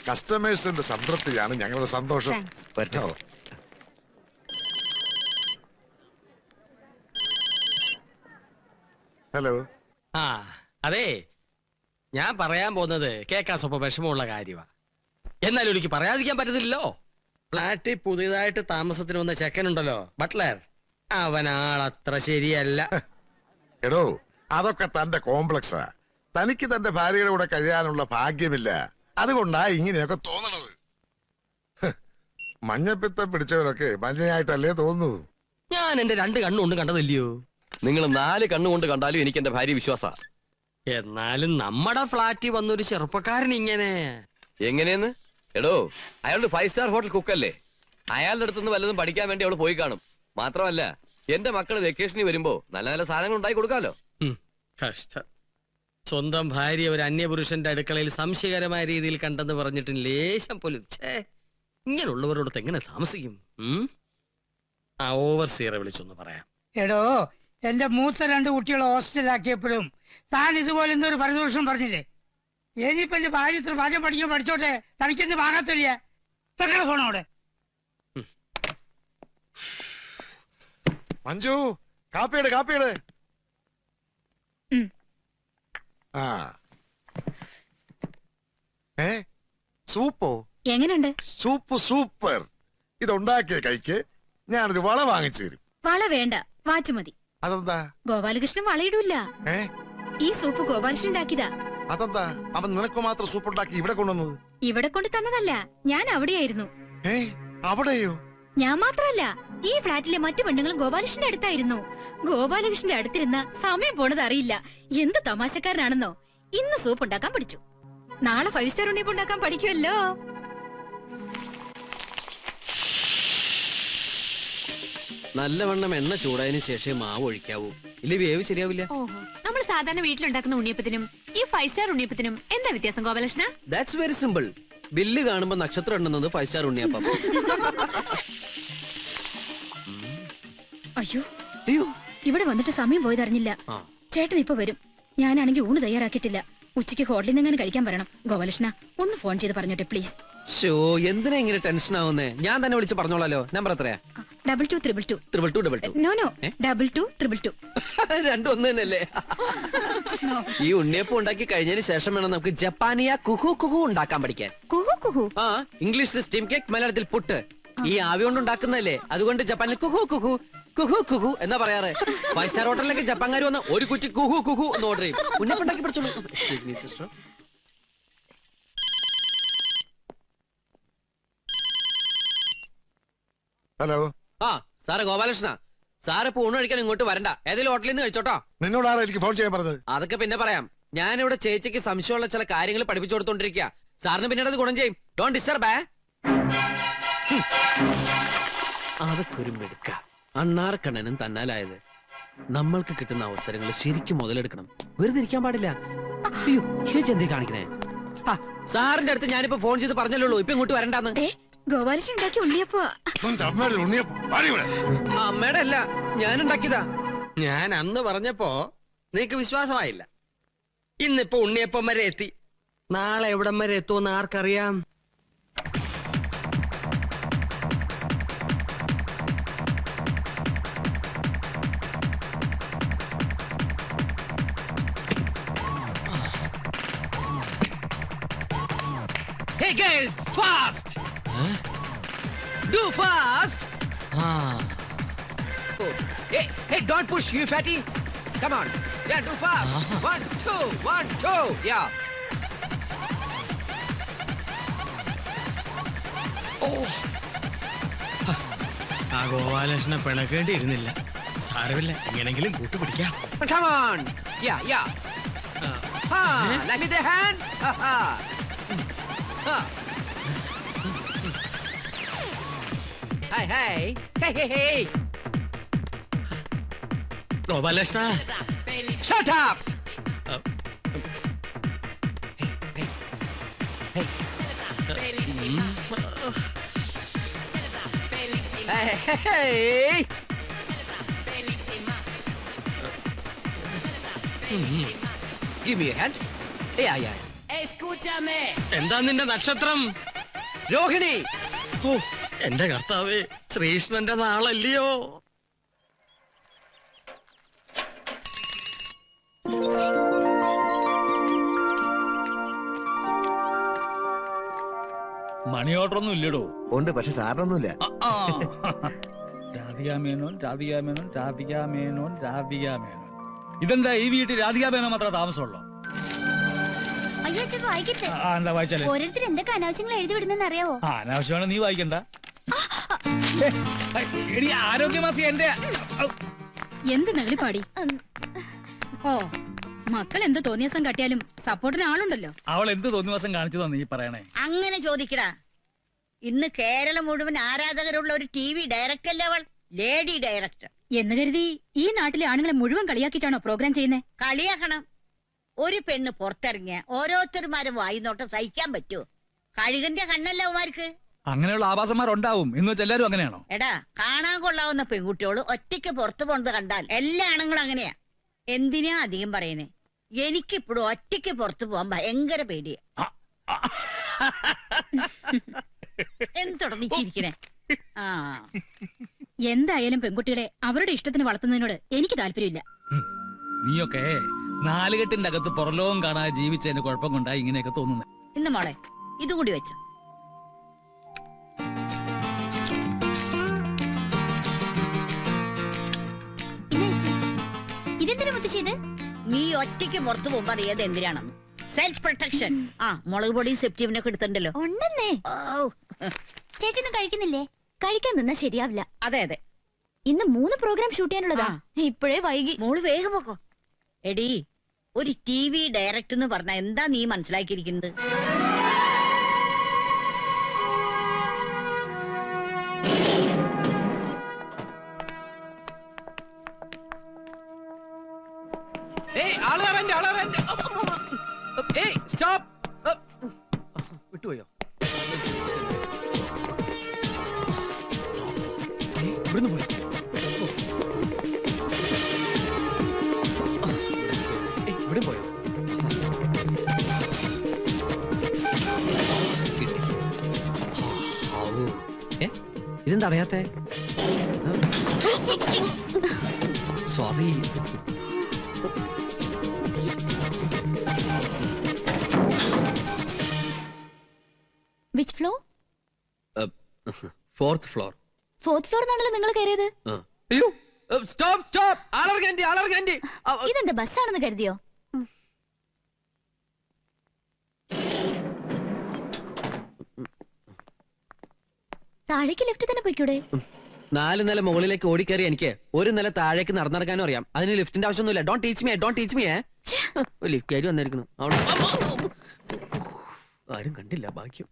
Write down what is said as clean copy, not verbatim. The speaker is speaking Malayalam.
കസ്റ്റമേഴ്സിന്റെ സംതൃപ്തിയാണ് ഞങ്ങളുടെ സന്തോഷം. പറ്റോ? ഹലോ. അതെ, ഞാൻ പറയാൻ പോകുന്നത് കേൾക്കാൻ സ്വപ്പം വിഷമമുള്ള കാര്യമാണ്. എന്നാലും എനിക്ക് പറയാതിരിക്കാൻ പറ്റത്തില്ലല്ലോ. ഫ്ലാറ്റിൽ പുതിയതായിട്ട് താമസത്തിന് വന്ന ചെക്കനുണ്ടല്ലോ, ബട്ട്ലർ, അവനാളത്ര ശരിയല്ല. എടോ, അതൊക്കെ തന്റെ കോംപ്ലക്സാ. തനിക്ക് തന്റെ ഭാര്യയുടെ കൂടെ കഴിയാനുള്ള ഭാഗ്യമില്ല, അതുകൊണ്ടാ ഇങ്ങനെയൊക്കെ തോന്നണത്. മഞ്ഞപ്പിത്തം പിടിച്ചവരൊക്കെ മഞ്ഞയായിട്ടല്ലേ തോന്നൂ. ഞാൻ എന്റെ 2 കണ്ണുകൊണ്ട് കണ്ടതില്ലയോ? നിങ്ങൾ 4 കണ്ണുകൊണ്ട് കണ്ടാലും എനിക്ക് എന്റെ ഭാര്യ വിശ്വാസ. എന്നാലും നമ്മുടെ ഫ്ലാറ്റിൽ വന്നൊരു ചെറുപ്പക്കാരൻ ഇങ്ങനെ എങ്ങനെയെന്ന്? എടോ, അയാളുടെ 5 സ്റ്റാർ ഹോട്ടൽ കുക്കല്ലേ. അയാളുടെ അടുത്തുനിന്ന് വല്ലതും പഠിക്കാൻ വേണ്ടി അവള് പോയി കാണും. മാത്രമല്ല, എന്റെ മക്കള് വെക്കേഷനിൽ വരുമ്പോ നല്ല നല്ല സാധനങ്ങൾ ഉണ്ടായി കൊടുക്കാമല്ലോ. കഷ്ടം. സ്വന്തം ഭാര്യ ഒരു അന്യപുരുഷന്റെ അടുക്കളയിൽ സംശയകരമായ രീതിയിൽ കണ്ടെന്ന് പറഞ്ഞിട്ട് ലേശം പോലും ഇങ്ങനെയുള്ളവരോടൊത്ത് എങ്ങനെ താമസിക്കും? ആ ഓവർസിയറെ വിളിച്ചൊന്ന് പറയാം. എടോ, എന്റെ മൂത്ത 2 കുട്ടികളെ ഹോസ്റ്റലാക്കിയപ്പോഴും താൻ ഇതുപോലെ എന്തൊരു പരിദോഷം പറഞ്ഞില്ലേ? ഇനിയിപ്പോ എന്റെ ഭാര്യ ഇത്ര പാചകം പഠിക്കാൻ പഠിച്ചോട്ടെ, തനിക്കെന്ത് വാങ്ങാത്തില്ല. പെങ്ങളെ ഫോണോടെ. മഞ്ജു, കാപ്പിയുടെ കാപ്പിയുടെ. സൂപ്പോ? എങ്ങനെയുണ്ട് സൂപ്പ്? സൂപ്പർ. ഇതുണ്ടാക്കിയ കൈക്ക് ഞാനൊരു വള വാങ്ങിച്ചു തരും. വള വേണ്ട, വാച്ച് മതി. അതെന്താ? ഗോപാലകൃഷ്ണൻ വളയിടൂല. ഈ സൂപ്പ് ഗോപാലകൃഷ്ണൻ ഉണ്ടാക്കിയതാ. അതെന്താ അവൻ നിനക്ക് മാത്രം സൂപ്പ് ഉണ്ടാക്കി ഇവിടെ കൊണ്ടുവന്നത്? ഇവിടെ കൊണ്ട് തന്നതല്ല, ഞാൻ അവിടെയായിരുന്നു. അവിടെയോ? ഞാൻ മാത്രല്ല, ഈ ഫ്ലാറ്റിലെ മറ്റു പെണ്ണുങ്ങളും ഗോപാലകൃഷ്ണന്റെ അടുത്തായിരുന്നു. ഗോപാലകൃഷ്ണന്റെ അടുത്തിരുന്ന സമയം പോണത് അറിയില്ല. എന്ത് തമാശക്കാരനാണെന്നോ. ഇന്ന് സൂപ്പ് ഉണ്ടാക്കാൻ പഠിച്ചു, നാളെ 5 സ്റ്റാർ ഉണ്ണിയപ്പം ഉണ്ടാക്കാൻ പഠിക്കുമല്ലോ. നല്ലവണ്ണം എണ്ണ ചൂടായതിനു ശേഷം മാവ് ഒഴിക്കാവൂ, ഇല്ല വേവ് ശരിയാവില്ല. നമ്മൾ സാധാരണ വീട്ടിലുണ്ടാക്കുന്ന ഉണ്ണിയപ്പത്തിനും ഈ 5 സ്റ്റാർ ഉണ്ണിയപ്പത്തിനും എന്താ വ്യത്യാസം Gopalakrishna? That's very simple. Bill കാണുമ്പോ നക്ഷത്രം എണ്ണുന്നത് 5 സ്റ്റാർ ഉണ്ണിയപ്പം. അയ്യോ അയ്യോ, ഇവിടെ വന്നിട്ട് സമയം പോയതറിഞ്ഞില്ല. ചേട്ടൻ ഇപ്പൊ വരും. ഞാനാണെങ്കിൽ ഊണ് തയ്യാറാക്കിയിട്ടില്ല. ഉച്ചയ്ക്ക് ഹോട്ടലിൽ നിന്ന് എങ്ങനെ കഴിക്കാൻ പറയണം. ഗോപാലകൃഷ്ണ ഒന്ന് ഫോൺ ചെയ്ത് പറഞ്ഞോട്ടെ പ്ലീസ്. ഷോ, എന്തിനാ ഇങ്ങനെ ടെൻഷൻ ആവുന്നേ? ഞാൻ തന്നെ വിളിച്ച് പറഞ്ഞോളാലോ. നമ്പർ എത്രയാ? 222222. No no, 2222. രണ്ടും ഒന്ന് തന്നെയല്ലേ? ഈ ഉണ്ണിയപ്പം ഉണ്ടാക്കി കഴിഞ്ഞതിന് ശേഷം വേണം നമുക്ക് ജപ്പാനിയ കുഹു കുഹു ഉണ്ടാക്കാൻ പഠിക്കാൻ. കുഹു കുഹു? ആ, ഇംഗ്ലീഷിൽ സ്റ്റീം കേക്ക്, മലയാളത്തിൽ പുട്ട്. ഈ ആവി കൊണ്ട് ഉണ്ടാക്കുന്നതല്ലേ, അതുകൊണ്ട് ജപ്പാനിൽ കുഹു കുഹു കുഹു കുഹു എന്നാ പറയാറ്. 5 സ്റ്റാർ ഹോട്ടലിലേക്ക് ജപ്പാൻകാർ വന്ന് ഒരു കുറ്റി കുഹു കുഹു എന്ന് ഓർഡർ ചെയ്യും. ഉണ്ണിയപ്പം ഉണ്ടാക്കി പഠിച്ചോളൂ. Excuse me sister. Hello. Sir Gopalakrishna, sir ഇപ്പൊ ഊണ് കഴിക്കാൻ ഇങ്ങോട്ട് വരണ്ട, ഏതെങ്കിലും ഹോട്ടലിൽ നിന്ന് കഴിച്ചോട്ടോ. നിന്നോട് ആരാ എനിക്ക് ഫോൺ ചെയ്യാൻ പറഞ്ഞത്? അതൊക്കെ പിന്നെ പറയാം. ഞാനിവിടെ ചേച്ചിക്ക് സംശയമുള്ള ചില കാര്യങ്ങൾ പഠിപ്പിച്ചു കൊടുത്തോണ്ടിരിക്കുക. സാറിന് പിന്നീട് അത് ഗുണം ചെയ്യും. Don't disturb. അതൊക്കെ ഒരു മെടുക്ക. അണ്ണാർക്കണ്ണനും തന്നാലായത്. നമ്മൾക്ക് കിട്ടുന്ന അവസരങ്ങൾ ശരിക്കും മുതലെടുക്കണം, വെറുതെ ഇരിക്കാൻ പാടില്ല. അയ്യോ, ചേച്ചി എന്തേ കാണിക്കണേ? സാറിന്റെ അടുത്ത് ഞാനിപ്പോ ഫോൺ ചെയ്ത് പറഞ്ഞല്ലോ ഇപ്പൊ ഇങ്ങോട്ട് വരണ്ടാന്ന്. ഗോപാലകൃഷ്ണൻ ഉണ്ടാക്കി ഉണ്ണിയപ്പോ. അമ്മയുടെ അല്ല, ഞാൻ ഉണ്ടാക്കിയതാ. ഞാൻ അന്ന് പറഞ്ഞപ്പോ നിനക്ക് വിശ്വാസമായില്ല. ഇന്നിപ്പോ ഉണ്ണിയപ്പം വരെ എത്തി. നാളെ എവിടം വരെ എത്തുമെന്ന് ആർക്കറിയാം? Hey girls, fast! Do fast! Oh. Hey, don't push, you fatty! Come on, yeah, do fast! 1, 2, 1, 2, yeah! Oh! ആ ഗോപാലകൃഷ്ണ പിണക്കേണ്ടിയിരുന്നില്ല. സാരമില്ല, എങ്ങനെങ്കിലും കൂട്ടുപിടിക്കാം. Come on! Yeah, yeah! Let me the hand! Hey, hey! Hey, hey, hey! Gopalakrishna, shut up! Hey, hey, hey! Give me a hand. Yeah, yeah. എന്താ നിന്റെ നക്ഷത്രം? രോഹിണി. ഓ എന്റെ കർത്താവേ, ശ്രീകൃഷ്ണന്റെ നാളല്ലയോ? മണി ഓർഡർ ഒന്നും ഇല്ലടോ. ഉണ്ട്, പക്ഷെ സാറിനൊന്നുമില്ല. രാധിക മേനോൻ, രാധിക മേനോൻ, രാധിക മേനോൻ, രാധിക മേനോൻ. ഇതെന്താ ഈ വീട്ടിൽ രാധിക മേനോൻ മാത്രം താമസമുള്ളോ? എന്താ വായിച്ചാലേ? ഓരോരുത്തർ എന്തൊക്കെ അനാവശ്യങ്ങൾ എഴുതി വിടുന്നെന്ന് അറിയാവോ? അനാവശ്യമാണ്, നീ വായിക്കണ്ട. എടി ആരോഗ്യമാസി എന്റെ എന്ത് നഗലിപ്പാടി. ഓ മക്കൾ എന്ത് തോന്നിയസം കാട്ടിയാലും സപ്പോർട്ടിന് ആളുണ്ടല്ലോ. അവൾ എന്ത് തോന്നിവാസം കാണിച്ചതാ നീ പറയണേ? അങ്ങനെ ചോദിക്കടാ. ഇന്ന് കേരളം മുഴുവൻ ആരാധകരുള്ള ഒരു TV ഡയറക്ടർ അല്ലേ അവൾ? ലേഡി ഡയറക്ടർ എന്ന് കരുതി ഈ നാട്ടിലെ ആണുങ്ങളെ മുഴുവൻ കളിയാക്കിയിട്ടാണോ പ്രോഗ്രാം ചെയ്യുന്നേ? കളിയാക്കണം. ഒരു പെണ്ണ് പുറത്തിറങ്ങിയ ഓരോരുത്തരുമാരും വായിന്നോട്ടം സഹിക്കാൻ പറ്റുമോ? കഴുകന്റെ കണ്ണല്ല അവന്മാർക്ക്. അങ്ങനെയുള്ള ആഭാസന്മാരുണ്ടാവും. എന്ന് വെച്ച് എല്ലാരും അങ്ങനെയാണോ? എടാ, കാണാൻ കൊള്ളാവുന്ന പെൺകുട്ടിയോട് ഒറ്റയ്ക്ക് പുറത്തു പോണത് കണ്ടാൽ എല്ലാ ആണുങ്ങളും അങ്ങനെയാ. എന്തിനാ അധികം പറയണേ? എനിക്കിപ്പോഴും ഒറ്റയ്ക്ക് പുറത്തു പോവാൻ ഭയങ്കര പേടിയാ. എന്തുടങ്ങിച്ചിരിക്കണേ? ആ, എന്തായാലും പെൺകുട്ടികളെ അവരുടെ ഇഷ്ടത്തിന് വളർത്തുന്നതിനോട് എനിക്ക് താല്പര്യമില്ല. നീയൊക്കെ നാലുകെട്ടിന്റെ അകത്ത് പുറലോകം കാണാതെ ജീവിച്ചതിന്റെ കുഴപ്പം കൊണ്ടാ ഇങ്ങനെയൊക്കെ തോന്നുന്നത്. ഇന്ന് മോളെ ഇതും കൂടി വെച്ചോ. ഇതെന്തിനാ മുത്തശ്ശിയത്? നീ ഒറ്റയ്ക്ക് പുറത്തു പോകുമ്പോ അറിയാതെ എന്തിനാണെന്ന്. Self protection. ആ, മുളക് പൊടിയും സെപ്റ്റീവിനൊക്കെ എടുത്തിട്ടുണ്ടല്ലോ. ഉണ്ടെന്നേ. ചേച്ചി ഒന്നും കഴിക്കുന്നില്ലേ? കഴിക്കാൻ നിന്നാ ശരിയാവില്ല. അതെ അതെ, ഇന്ന് 3 പ്രോഗ്രാം ഷൂട്ട് ചെയ്യാനുള്ളതാ. ഇപ്പോഴേ വൈകി. മോള് വേഗം പോക്കോ. എടി, ഒരു TV ഡയറക്ടർ എന്ന് പറഞ്ഞാ എന്താ നീ മനസ്സിലാക്കിയിരിക്കുന്നത്? വിട്ടുപോയോ? ഇവിടുന്ന് പോയി. ഇവിടെ പോയോ? ഇതെന്താ അറിയാത്തെ? Sorry. Which floor? 4th floor. 4th floor എന്നാണല്ലോ നിങ്ങൾ കയറിയത്. അയ്യോ, സ്റ്റോപ്പ് സ്റ്റോപ്പ്. ആളർഗാൻഡി. ഇതെന്താ ബസ്സാണെന്ന് കരുതിയോ? താഴേക്ക് ലിഫ്റ്റ് തന്നെ പോയിക്കൂടെ? 4 നില മുകളിലേക്ക് ഓടിക്കയറി എനിക്ക് 1 നില താഴേക്ക് നടന്നിറങ്ങാനും അറിയാം. അതിന് ലിഫ്റ്റിന്റെ ആവശ്യമൊന്നുമില്ല. Don't teach me. ലിഫ്റ്റ് കയറി വന്നിരിക്കുന്നു. അവിടെ ആരും കണ്ടില്ല. ഭാഗ്യം.